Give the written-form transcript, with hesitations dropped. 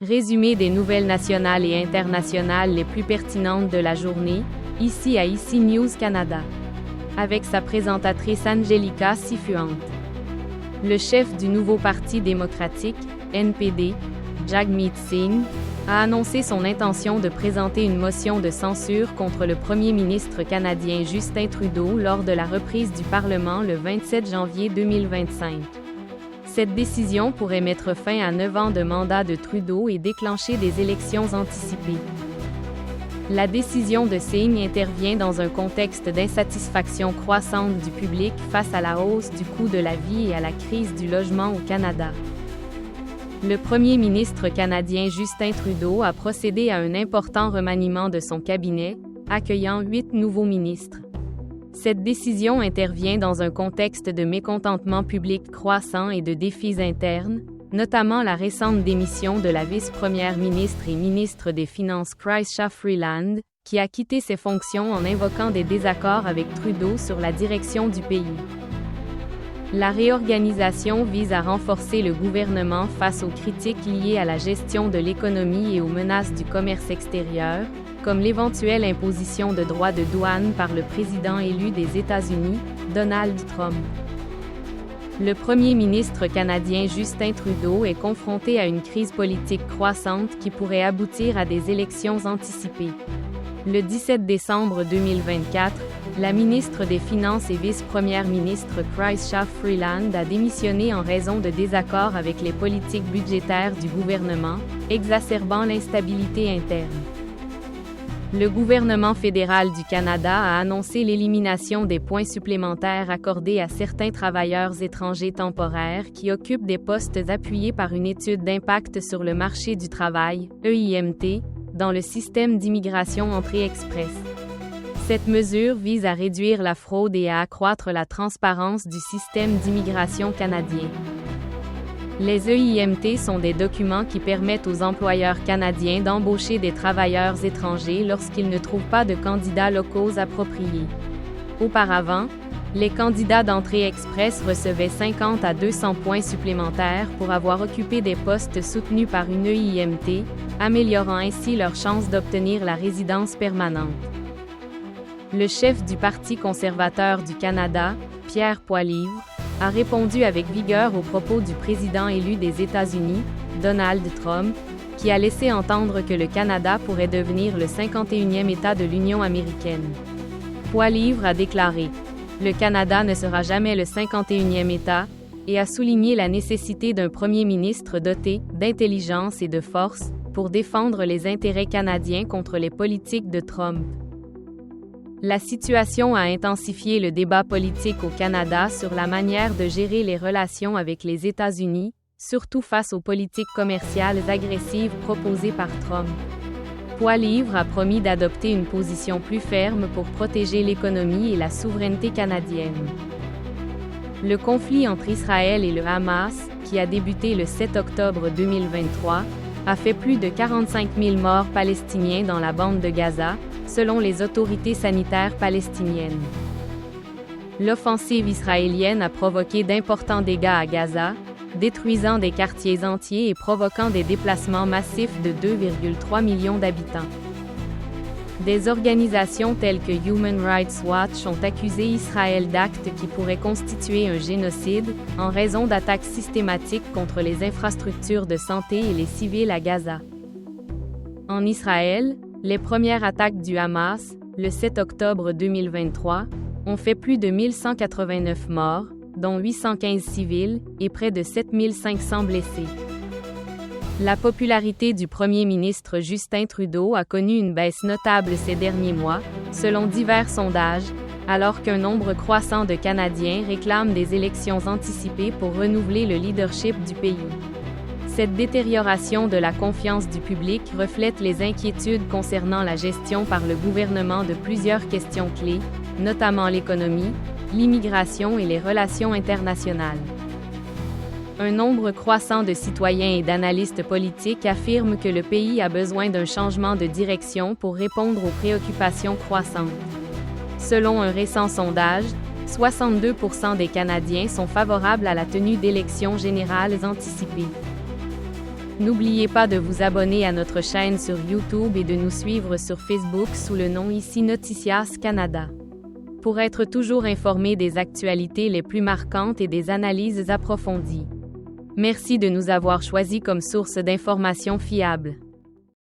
Résumé des nouvelles nationales et internationales les plus pertinentes de la journée, ici à ICI News Canada. Avec sa présentatrice Angelica Sifuente. Le chef du nouveau Parti démocratique, NPD, Jagmeet Singh, a annoncé son intention de présenter une motion de censure contre le premier ministre canadien Justin Trudeau lors de la reprise du Parlement le 27 janvier 2025. Cette décision pourrait mettre fin à 9 ans de mandat de Trudeau et déclencher des élections anticipées. La décision de Singh intervient dans un contexte d'insatisfaction croissante du public face à la hausse du coût de la vie et à la crise du logement au Canada. Le premier ministre canadien Justin Trudeau a procédé à un important remaniement de son cabinet, accueillant 8 nouveaux ministres. Cette décision intervient dans un contexte de mécontentement public croissant et de défis internes, notamment la récente démission de la vice-première ministre et ministre des Finances Chrystia Freeland, qui a quitté ses fonctions en invoquant des désaccords avec Trudeau sur la direction du pays. La réorganisation vise à renforcer le gouvernement face aux critiques liées à la gestion de l'économie et aux menaces du commerce extérieur, comme l'éventuelle imposition de droits de douane par le président élu des États-Unis, Donald Trump. Le premier ministre canadien Justin Trudeau est confronté à une crise politique croissante qui pourrait aboutir à des élections anticipées. Le 17 décembre 2024, la ministre des Finances et vice-première ministre Chrystia Freeland a démissionné en raison de désaccords avec les politiques budgétaires du gouvernement, exacerbant l'instabilité interne. Le gouvernement fédéral du Canada a annoncé l'élimination des points supplémentaires accordés à certains travailleurs étrangers temporaires qui occupent des postes appuyés par une étude d'impact sur le marché du travail, EIMT, dans le système d'immigration Entrée Express. Cette mesure vise à réduire la fraude et à accroître la transparence du système d'immigration canadien. Les EIMT sont des documents qui permettent aux employeurs canadiens d'embaucher des travailleurs étrangers lorsqu'ils ne trouvent pas de candidats locaux appropriés. Auparavant, les candidats d'entrée express recevaient 50 à 200 points supplémentaires pour avoir occupé des postes soutenus par une EIMT, améliorant ainsi leurs chances d'obtenir la résidence permanente. Le chef du Parti conservateur du Canada, Pierre Poilievre, a répondu avec vigueur aux propos du président élu des États-Unis, Donald Trump, qui a laissé entendre que le Canada pourrait devenir le 51e État de l'Union américaine. Poilievre a déclaré « Le Canada ne sera jamais le 51e État » et a souligné la nécessité d'un premier ministre doté d'intelligence et de force pour défendre les intérêts canadiens contre les politiques de Trump. La situation a intensifié le débat politique au Canada sur la manière de gérer les relations avec les États-Unis, surtout face aux politiques commerciales agressives proposées par Trump. Poilievre a promis d'adopter une position plus ferme pour protéger l'économie et la souveraineté canadienne. Le conflit entre Israël et le Hamas, qui a débuté le 7 octobre 2023, a fait plus de 45 000 morts palestiniens dans la bande de Gaza, selon les autorités sanitaires palestiniennes. L'offensive israélienne a provoqué d'importants dégâts à Gaza, détruisant des quartiers entiers et provoquant des déplacements massifs de 2,3 millions d'habitants. Des organisations telles que Human Rights Watch ont accusé Israël d'actes qui pourraient constituer un génocide, en raison d'attaques systématiques contre les infrastructures de santé et les civils à Gaza. En Israël, les premières attaques du Hamas, le 7 octobre 2023, ont fait plus de 1189 morts, dont 815 civils, et près de 7500 blessés. La popularité du premier ministre Justin Trudeau a connu une baisse notable ces derniers mois, selon divers sondages, alors qu'un nombre croissant de Canadiens réclament des élections anticipées pour renouveler le leadership du pays. Cette détérioration de la confiance du public reflète les inquiétudes concernant la gestion par le gouvernement de plusieurs questions clés, notamment l'économie, l'immigration et les relations internationales. Un nombre croissant de citoyens et d'analystes politiques affirment que le pays a besoin d'un changement de direction pour répondre aux préoccupations croissantes. Selon un récent sondage, 62% des Canadiens sont favorables à la tenue d'élections générales anticipées. N'oubliez pas de vous abonner à notre chaîne sur YouTube et de nous suivre sur Facebook sous le nom ici Noticias Canada. Pour être toujours informé des actualités les plus marquantes et des analyses approfondies. Merci de nous avoir choisis comme source d'informations fiables.